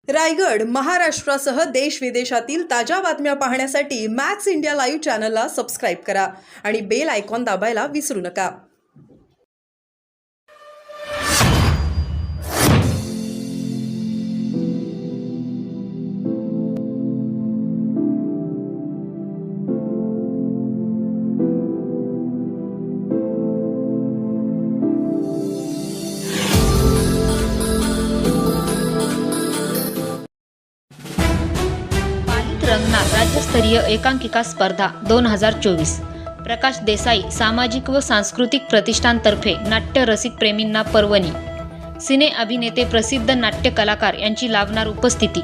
रायगड महाराष्ट्रासह देश विदेशातील ताज्या बातम्या पाहण्यासाठी मॅक्स इंडिया लाईव्ह चॅनलला सबस्क्राईब करा आणि बेल आयकॉन दाबायला विसरू नका। रंगणार राज्यस्तरीय एकांकिका स्पर्धा 2024। प्रकाश देसाई सामाजिक व सांस्कृतिक प्रतिष्ठानतर्फे नाट्य रसिक प्रेमींना पर्वणी। सिने अभिनेते प्रसिद्ध नाट्य कलाकार यांची लाभणार उपस्थिती।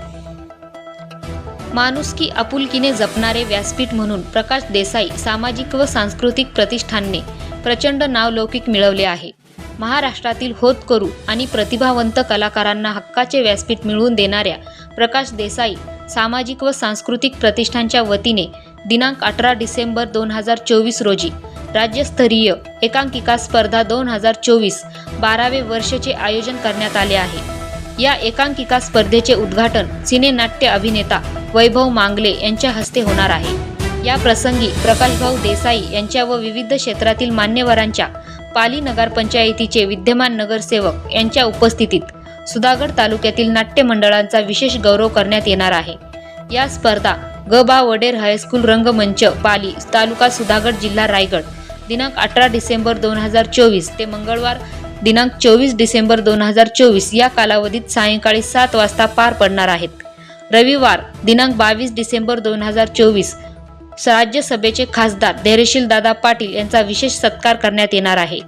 माणुसकी आपुलकीने जपणारे व्यासपीठ म्हणून प्रकाश देसाई सामाजिक व सांस्कृतिक प्रतिष्ठानने प्रचंड नावलौकिक मिळवले आहे। महाराष्ट्रातील होतकरू आणि प्रतिभावंत कलाकारांना हक्काचे व्यासपीठ मिळवून देणाऱ्या प्रकाश देसाई सामाजिक व सांस्कृतिक प्रतिष्ठानच्या वतीने दिनांक 18 डिसेंबर 2024 रोजी राज्यस्तरीय एकांकिका स्पर्धा 2024 12वे वर्षाचे आयोजन करण्यात आले आहे। या एकांकिका स्पर्धेचे उद्घाटन सिने नाट्य अभिनेता वैभव मांगले यांच्या हस्ते होणार आहे। या प्रसंगी प्रकाशभाऊ देसाई यांच्या व विविध क्षेत्रातील मान्यवरांच्या पाली नगरपंचायतीचे विद्यमान नगरसेवक यांच्या उपस्थितीत सुधागड तालुक्यातील नाट्य मंडळांचा विशेष गौरव करण्यात येणार आहे। या स्पर्धा ग.बा. वडेर हायस्कूल रंगमंच पाली तालुका सुधागड जिल्हा रायगड दिनांक 18 डिसेंबर 2024 ते मंगळवार दिनांक 24 डिसेंबर 2024 या कालावधीत सायंकाळी 7 वाजता पार पडणार आहेत। रविवार दिनांक 22 डिसेंबर 2024 राज्यसभेचे खासदार धैर्यशील दादा पाटील यांचा विशेष सत्कार करण्यात येणार आहे,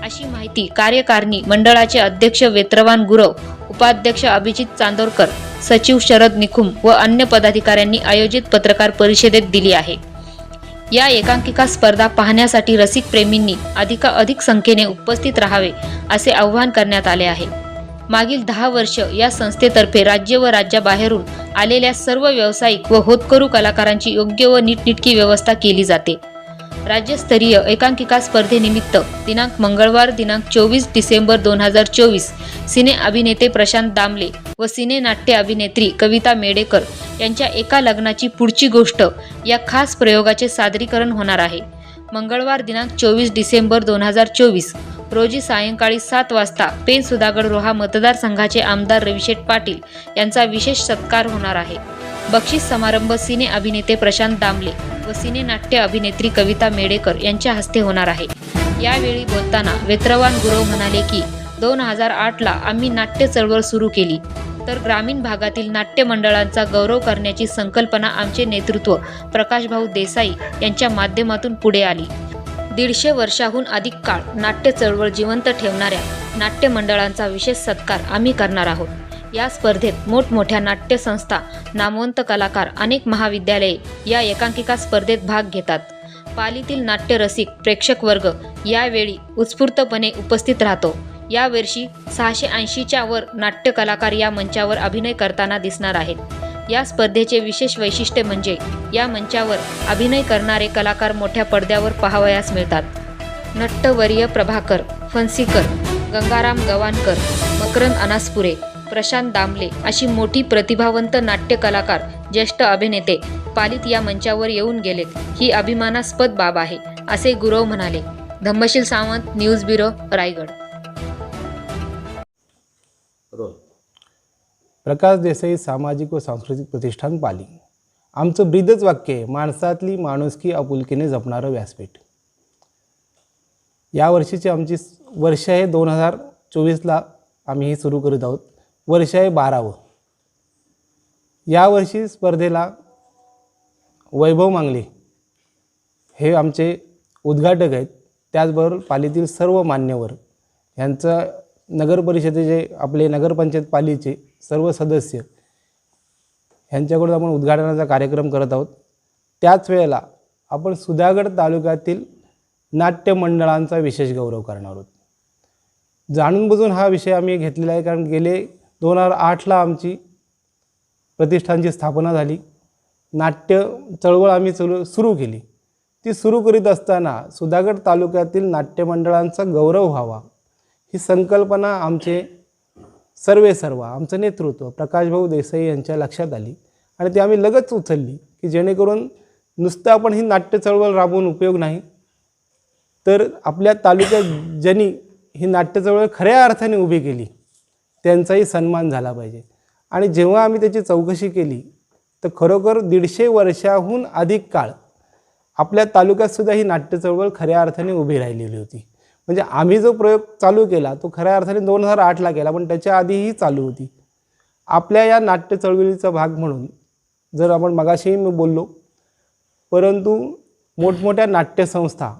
अशी माहिती कार्यकारिणी मंडळाचे अध्यक्ष वेत्रवान गुरव, उपाध्यक्ष अभिजित चांदोरकर, सचिव शरद निखुम व अन्य पदाधिकाऱ्यांनी आयोजित पत्रकार परिषदेत दिली आहे। या एकांकिका स्पर्धा पाहण्यासाठी रसिक प्रेमींनी अधिकाधिक संख्येने उपस्थित राहावे असे आवाहन करण्यात आले आहे। मागील 10 वर्ष या संस्थेतर्फे राज्य व राज्याबाहेरून आलेल्या सर्व व्यावसायिक व होतकरू कलाकारांची योग्य व नीटनेटकी व्यवस्था केली जाते। राज्यस्तरीय एकांकिका स्पर्धेनिमित्त दिनांक मंगळवार दिनांक 24 डिसेंबर 2024 सिने अभिनेते प्रशांत दामले व सिने नाट्य अभिनेत्री कविता मेडेकर यांच्या एका लग्नाची पुढची गोष्ट या खास प्रयोगाचे सादरीकरण होणार आहे। मंगळवार दिनांक 24 डिसेंबर 2024 रोजी सायंकाळी 7 वाजता पेन सुधागड रोहा मतदारसंघाचे आमदार रविशेठ पाटील यांचा विशेष सत्कार होणार आहे। बक्षीस समारंभ सिने अभिनेते प्रशांत दामले व सिने नाट्य अभिनेत्री कविता मेडेकर यांच्या हस्ते होणार आहे। यावेळी बोलताना वेत्रवान गुरव म्हणाले की 2008 ला आम्ही नाट्य चळवळ सुरू केली, तर ग्रामीण भागातील नाट्य मंडळांचा गौरव करण्याची संकल्पना आमचे नेतृत्व प्रकाशभाऊ देसाई यांच्या माध्यमातून पुढे आली। 150 वर्षाहून अधिक काळ नाट्य चळवळ जिवंत ठेवणाऱ्या नाट्य मंडळांचा विशेष सत्कार आम्ही करणार आहोत। या स्पर्धेत मोठमोठ्या नाट्य संस्था, नामवंत कलाकार, अनेक महाविद्यालये या एकांकिका स्पर्धेत भाग घेतात। पालीतील नाट्य रसिक प्रेक्षक वर्ग यावेळी उत्स्फूर्तपणे उपस्थित राहतो। यावर्षी 680च्या वर नाट्य कलाकार या मंचावर अभिनय करताना दिसणार आहेत। या स्पर्धेचे विशेष वैशिष्ट्य म्हणजे या मंचावर अभिनय करणारे कलाकार मोठ्या पडद्यावर पाहावयास मिळतात। नट्टवर्य प्रभाकर फणसीकर, गंगाराम गवाणकर, मकरंद अनासपुरे, प्रशांत दामले अशी मोठी प्रतिभावंत नाट्य कलाकार, ज्येष्ठ अभिनेते पालीत या मंचावर येऊन गेलेत, ही अभिमानास्पद बाब आहे, असे गुरव म्हणाले। Dhammasheel Sawant, news bureau, Raigad. प्रकाश देसाई सामाजिक व सांस्कृतिक प्रतिष्ठान पाली। आमचं ब्रीदच वाक्य आहे, माणसातली माणुसकी आपुलकीने जपणारं व्यासपीठ। या वर्षीची आमची वर्ष आहे 2024ला आम्ही हे सुरू करीत आहोत। वर्ष आहे 12वं। यावर्षी स्पर्धेला वैभव मांगले हे आमचे उद्घाटक आहेत, त्याचबरोबर पालीतील सर्व मान्यवर यांचं नगर परिषदेचे आपले नगरपंचायत पालीचे सर्व सदस्य यांच्याकडून आपण उद्घाटनाचा कार्यक्रम करत आहोत। त्याच वेळेला आपण सुधागड तालुक्यातील नाट्य मंडळांचा विशेष गौरव करणार आहोत। जाणून बुजून हा विषय आम्ही घेतलेला आहे, कारण गेले 2008ला आमची प्रतिष्ठानची स्थापना झाली। नाट्य चळवळ आम्ही सुरू केली। ती सुरू करीत असताना सुधागड तालुक्यातील नाट्य मंडळांचा गौरव व्हावा ही संकल्पना आमचे सर्व आमचं नेतृत्व प्रकाशभाऊ देसाई यांच्या लक्षात आली आणि ती आम्ही लगेच उचलली की जेणेकरून नुसतं आपण ही नाट्य चळवळ राबवून उपयोग नाही, तर आपल्या तालुक्यात ज्यांनी ही नाट्य चळवळ खऱ्या अर्थाने उभी केली त्यांचाही सन्मान झाला पाहिजे. आणि जेव्हा आम्ही त्याची चौकशी केली तर खरोखर 150 वर्षाहून अधिक काळ आपल्या तालुक्यातसुद्धा ही नाट्य चळवळ खऱ्या अर्थाने उभी राहिलेली होती. म्हणजे आम्ही जो प्रयोग चालू केला तो खऱ्या अर्थाने 2008ला केला, पण त्याच्या आधीही चालू होती. आपल्या या नाट्य चळवळीचा भाग म्हणून जर आपण मगाशीही मी बोललो, परंतु मोठमोठ्या नाट्यसंस्था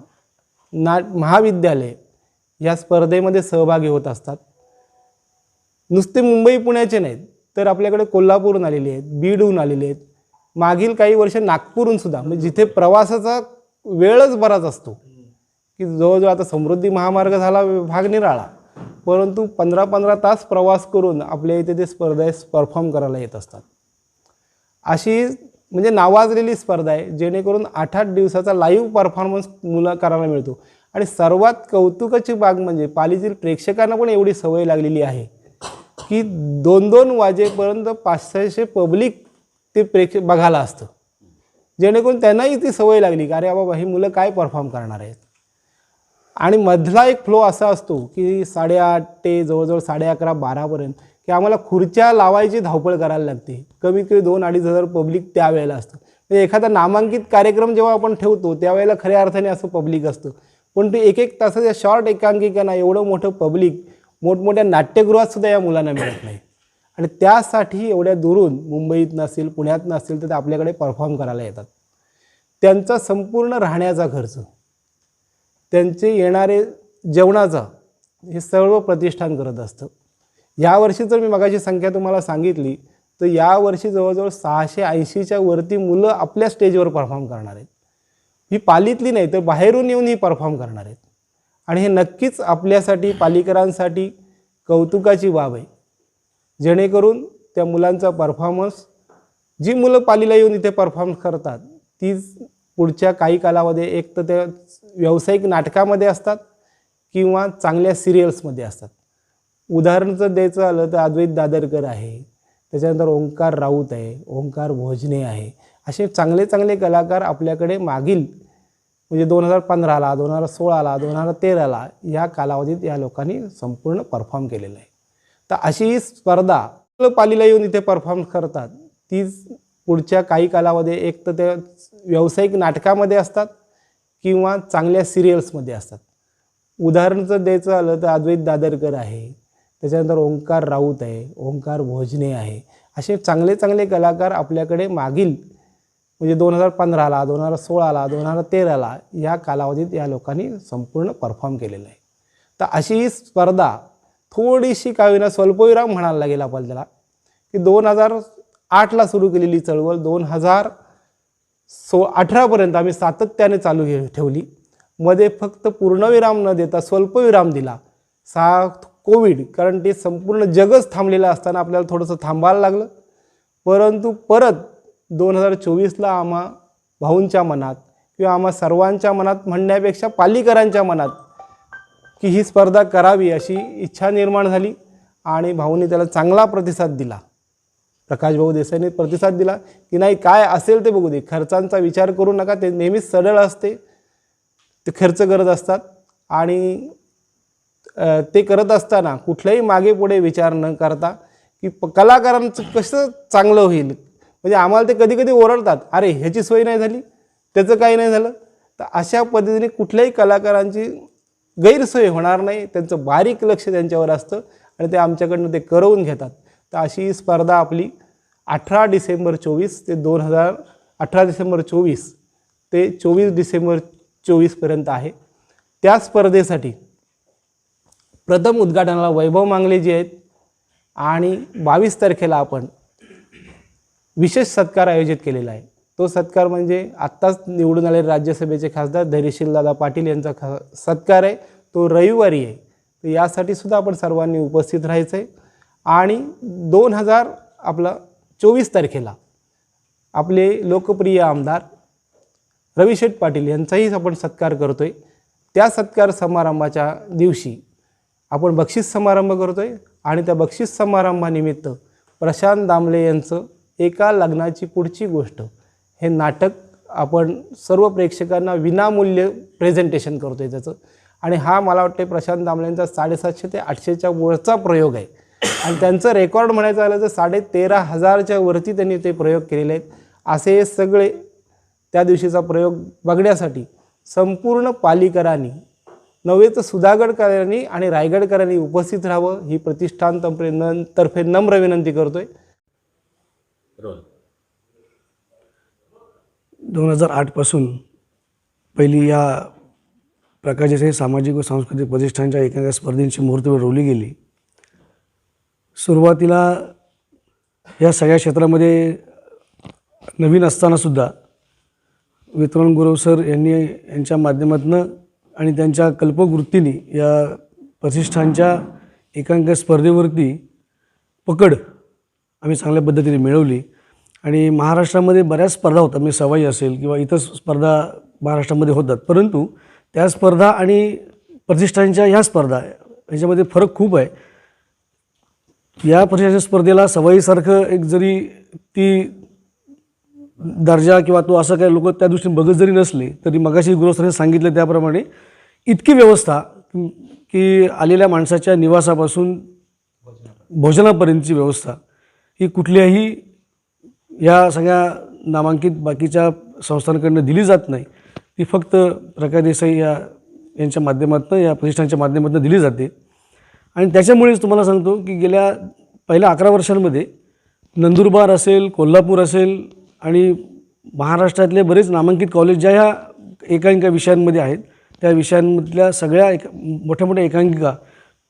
महाविद्यालय या स्पर्धेमध्ये सहभागी होत असतात. नुसते मुंबई पुण्याचे नाहीत, तर आपल्याकडे कोल्हापूरहून आलेले आहेत, बीडहून आलेले आहेत, मागील काही वर्ष नागपूरहून सुद्धा, म्हणजे जिथे प्रवासाचा वेळच बराच असतो की जवळजवळ आता समृद्धी महामार्ग झाला भाग निराळा, परंतु 15-15 तास प्रवास करून आपल्या इथे ते स्पर्धेस परफॉर्म करायला येत असतात. अशी म्हणजे नावाजलेली स्पर्धा आहे जेणेकरून 8-8 दिवसाचा लाईव्ह परफॉर्मन्स मुलं करायला मिळतो. आणि सर्वात कौतुकाची बाब म्हणजे पालीतील प्रेक्षकांना पण एवढी सवय लागलेली आहे की 2-2 वाजेपर्यंत 500 पब्लिक ते बघायला असतं, जेणेकरून त्यांनाही ती सवय लागली की अरे बाबा ही मुलं काय परफॉर्म करणार आहेत. आणि मधला एक फ्लो असा असतो की 8:30 ते जवळजवळ 11:30-12पर्यंत की आम्हाला खुर्च्या लावायची धावपळ करायला लागते. कमीत कमी 2-2.5 हजार पब्लिक त्यावेळेला असतं. म्हणजे एखादा नामांकित कार्यक्रम जेव्हा आपण ठेवतो त्यावेळेला खऱ्या अर्थाने असं पब्लिक असतं, पण ते 1-1 तासाच्या शॉर्ट एकांकिकांना एवढं मोठं पब्लिक मोठमोठ्या नाट्यगृहातसुद्धा या मुलांना मिळत नाही. आणि त्यासाठी एवढ्या दुरून मुंबईत नसेल पुण्यात नसेल तर ते आपल्याकडे परफॉर्म करायला येतात. त्यांचा संपूर्ण राहण्याचा खर्च, त्यांचे येणारे जेवणाचा हे सर्व प्रतिष्ठान करत असतं. यावर्षी जर मी मगाची संख्या तुम्हाला सांगितली तर यावर्षी जवळजवळ 680च्या वरती मुलं आपल्या स्टेजवर परफॉर्म करणार आहेत. ही पालीतली नाही तर बाहेरून येऊन ही परफॉर्म करणार आहेत. आणि हे नक्कीच आपल्यासाठी पालीकरांसाठी कौतुकाची बाब आहे, जेणेकरून त्या मुलांचा परफॉर्मन्स, जी मुलं पालीला येऊन इथे परफॉर्म करतात तीच पुढच्या काही कालामध्ये एक तर त्या व्यावसायिक नाटकामध्ये असतात किंवा चांगल्या सिरियल्समध्ये असतात. उदाहरण जर द्यायचं झालं तर अद्वैत दादरकर आहे, त्याच्यानंतर ओंकार राऊत आहे, ओंकार भोजने आहे, असे चांगले चांगले कलाकार आपल्याकडे मागील म्हणजे 2015ला 2016ला 2013ला या कालावधीत या लोकांनी संपूर्ण परफॉर्म केलेलं आहे. तर अशी ही स्पर्धा पालीला येऊन इथे परफॉर्म करतात तीच पुढच्या काही कालामध्ये एक तर त्या व्यावसायिक नाटकामध्ये असतात किंवा चांगल्या सिरियल्समध्ये असतात. उदाहरण जर द्यायचं झालं तर अद्वैत दादरकर आहे, त्याच्यानंतर ओंकार राऊत आहे, ओंकार भोजने आहे, असे चांगले चांगले कलाकार आपल्याकडे मागील म्हणजे 2015ला 2016ला 2013ला या कालावधीत या लोकांनी संपूर्ण परफॉर्म केलेलं आहे. तर अशी ही स्पर्धा थोडीशी का होईना स्वल्पविराम म्हणायला लागेल आपण त्याला की 2008ला सुरू केलेली चळवळ 2018पर्यंत आम्ही सातत्याने चालू ठेवली. मध्ये फक्त पूर्णविराम न देता स्वल्पविराम दिला कोविड, कारण ते संपूर्ण जगच थांबलेलं असताना आपल्याला थोडंसं थांबायला लागलं. परंतु परत 2024ला आम्हा भाऊंच्या मनात किंवा आम्हा सर्वांच्या मनात म्हणण्यापेक्षा पालीकरांच्या मनात की ही स्पर्धा करावी अशी इच्छा निर्माण झाली आणि भाऊंनी त्याला चांगला प्रतिसाद दिला. प्रकाशभाऊ देसाईंनी प्रतिसाद दिला की नाही काय असेल ते बघू दे, खर्चांचा विचार करू नका, ते नेहमीच सरळ असते, ते खर्च करत असतात आणि ते करत असताना कुठल्याही मागे पुढे विचार न करता की कलाकारांचं कसं चांगलं होईल. म्हणजे आम्हाला ते कधी कधी ओरडतात, अरे ह्याची सोय नाही झाली, त्याचं काही नाही झालं. तर अशा पद्धतीने कुठल्याही कलाकारांची गैरसोय होणार नाही, त्यांचं बारीक लक्ष त्यांच्यावर असतं आणि ते आमच्याकडनं ते करवून घेतात. तर अशी स्पर्धा आपली 18 डिसेंबर 24 ते 18 डिसेंबर 24 ते 24 डिसेंबर 24पर्यंत आहे. त्या स्पर्धेसाठी प्रथम उद्घाटनाला वैभव मांगले जे आहेत आणि 22 तारखेला आपण विशेष सत्कार आयोजित केलेला आहे. तो सत्कार म्हणजे आत्ताच निवडून आलेले राज्यसभेचे खासदार धैर्यशीलदादा पाटील यांचा सत्कार आहे. तो रविवारी आहे. तर यासाठी सुद्धा आपण सर्वांनी उपस्थित राहायचं आहे. आणि 2024 तारखेला आपले लोकप्रिय आमदार रविशेठ पाटील यांचाही आपण सत्कार करतो आहे. त्या सत्कार समारंभाच्या दिवशी आपण बक्षीस समारंभ करतो आहे आणि त्या बक्षीस समारंभानिमित्त प्रशांत दामले यांचं एका लग्नाची पुढची गोष्ट हे नाटक आपण सर्व प्रेक्षकांना विनामूल्य प्रेझेंटेशन करतो आहे त्याचं. आणि हा मला वाटते प्रशांत दामलेंचा 750 ते 800च्या वरचा प्रयोग आहे आणि त्यांचं रेकॉर्ड म्हणायचं झालं तर 13,500च्या वरती त्यांनी ते प्रयोग केलेले आहेत. असे हे सगळे त्या दिवशीचा प्रयोग बघण्यासाठी संपूर्ण पालीकरांनी नव्हे तर सुधागडकरांनी आणि रायगडकरांनी उपस्थित राहावं ही प्रतिष्ठान तर्फे नम्र विनंती करतोय. 2008 पासून पहिली या प्रकाश देसाई सामाजिक व सांस्कृतिक प्रतिष्ठानच्या एकांकिका स्पर्धेची मुहूर्तमेढ रोवली गेली. सुरुवातीला या सगळ्या क्षेत्रामध्ये नवीन असतानासुद्धा वितरण गुरव सर यांच्या माध्यमातून आणि त्यांच्या कल्पवृत्तीने या प्रतिष्ठानच्या एकांकिका स्पर्धेवरती पकड आम्ही चांगल्या पद्धतीने मिळवली. आणि महाराष्ट्रामध्ये बऱ्याच स्पर्धा होतात, म्हणजे सवाई असेल किंवा इतर स्पर्धा महाराष्ट्रामध्ये होतात, परंतु त्या स्पर्धा आणि प्रतिष्ठानच्या ह्या स्पर्धा याच्यामध्ये फरक खूप आहे. या प्रतिष्ठानच्या स्पर्धेला सवाईसारखं एक जरी ती दर्जा किंवा तो असं काही लोक त्या दृष्टीने बघत जरी नसले तरी मगाशी गुरुसरांनी सांगितलं त्याप्रमाणे इतकी व्यवस्था की आलेल्या माणसाच्या निवासापासून भोजनापर्यंतची व्यवस्था ही कुठल्याही या सगळ्या नामांकित बाकीच्या संस्थांकडून दिली जात नाही. ती फक्त प्रकाश देसाई यांच्या माध्यमातून या प्रतिष्ठानच्या माध्यमातून दिली जाते. आणि त्याच्यामुळेच तुम्हाला सांगतो की गेल्या पहिल्या 11 वर्षांमध्ये नंदुरबार असेल, कोल्हापूर असेल आणि महाराष्ट्रातले बरेच नामांकित कॉलेज ज्या ह्या एकांकिका विषयांमध्ये आहेत त्या विषयांमधल्या सगळ्या मोठ्या मोठ्या एकांकिका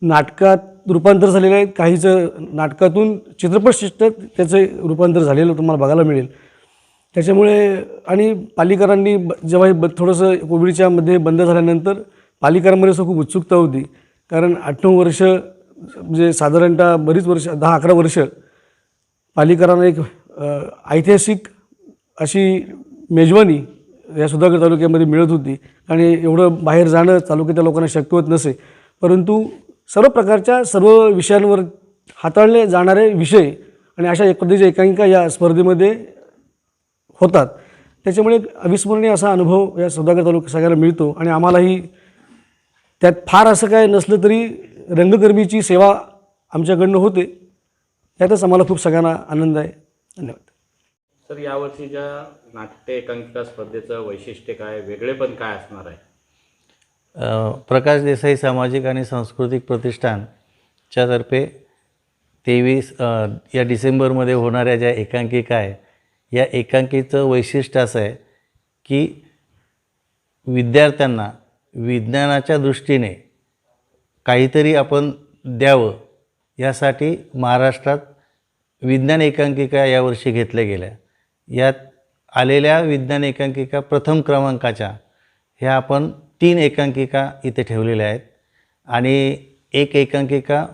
नाटकात रूपांतर झालेले आहेत. काहीचं नाटकातून चित्रपटसृष्टीत त्याचं रूपांतर झालेलं तुम्हाला बघायला मिळेल. त्याच्यामुळे आणि पालिकरांनी जेव्हा हे थोडंसं कोविडच्या मध्ये बंद झाल्यानंतर पालिकरांमध्ये खूप उत्सुकता होती, कारण 8-9 वर्ष म्हणजे साधारणतः बरीच वर्ष 10-11 वर्ष पालिकरांना एक ऐतिहासिक अशी मेजवानी या सुधागड तालुक्यामध्ये मिळत होती. आणि एवढं बाहेर जाणं तालुक्याच्या लोकांना शक्य होत नसे, परंतु सर्व प्रकारच्या सर्व विषयांवर हाताळले जाणारे विषय आणि अशा एक पद्धतीच्या एकांकिका या स्पर्धेमध्ये होतात. त्याच्यामुळे अविस्मरणीय असा अनुभव या सुधागड तालुक्यात सगळ्याला मिळतो. आणि आम्हालाही त्यात फार असं काय नसलं तरी रंगकर्मीची सेवा आमच्याकडनं होते, त्यातच आम्हाला खूप सगळ्यांना आनंद आहे. धन्यवाद. सर, यावर्षीच्या नाट्य एकांकिका स्पर्धेचं वैशिष्ट्य काय, वेगळेपण काय असणार आहे? प्रकाश देसाई सामाजिक आणि सांस्कृतिक प्रतिष्ठानच्या तर्फे 23 या डिसेंबरमध्ये होणाऱ्या ज्या एकांकिका आहे या एकांकिकेचं वैशिष्ट्य असं आहे की विद्यार्थ्यांना विज्ञानाच्या दृष्टीने काहीतरी आपण द्यावं यासाठी महाराष्ट्रात विज्ञान एकांकिका यावर्षी घेतल्या गेल्या. यात आलेल्या विज्ञान एकांकिका प्रथम क्रमांकाच्या ह्या आपण 3 एकांकिका इथे ठेवलेल्या आहेत आणि एक एकांकिका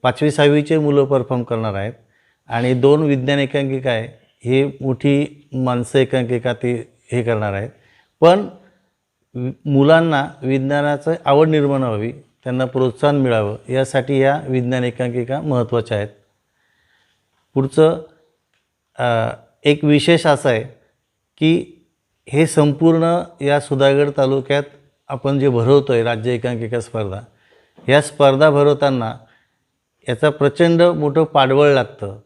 5वी-6वीचे मुलं परफॉर्म करणार आहेत आणि 2 विज्ञान एकांकिका आहे हे मोठी माणसं एकांकिका ते हे करणार आहेत. पण मुलांना विज्ञानाचं आवड निर्माण व्हावी, त्यांना प्रोत्साहन मिळावं यासाठी या विज्ञान एकांकिका महत्त्वाच्या आहेत. पुढचं एक विशेष असं आहे की हे संपूर्ण या सुधागड तालुक्यात आपण जे भरवतो आहे राज्य एकांकिका स्पर्धा, ह्या स्पर्धा भरवताना याचा प्रचंड मोठं पाठबळ लागतं.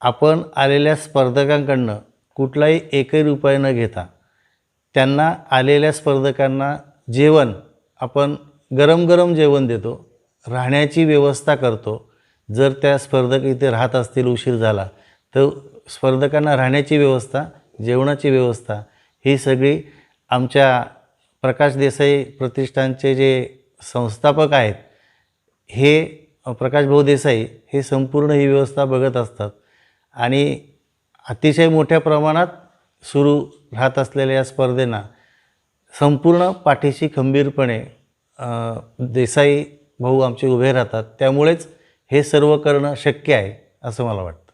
आपण आलेल्या स्पर्धकांकडनं कुठलाही एकही रुपया न घेता त्यांना आलेल्या स्पर्धकांना जेवण आपण गरम जेवण देतो, राहण्याची व्यवस्था करतो. जर त्या स्पर्धक इथे राहत असतील उशीर झाला तर स्पर्धकांना राहण्याची व्यवस्था, जेवणाची व्यवस्था ही सगळी आमच्या प्रकाश देसाई प्रतिष्ठानचे जे संस्थापक आहेत हे प्रकाश भाऊ देसाई हे संपूर्ण ही व्यवस्था बघत असतात. आणि अतिशय मोठ्या प्रमाणात सुरू राहत असलेल्या या स्पर्धेंना संपूर्ण पाठीशी खंबीरपणे देसाई भाऊ आमचे उभे राहतात. त्यामुळेच हे सर्व करणं शक्य आहे असं मला वाटतं.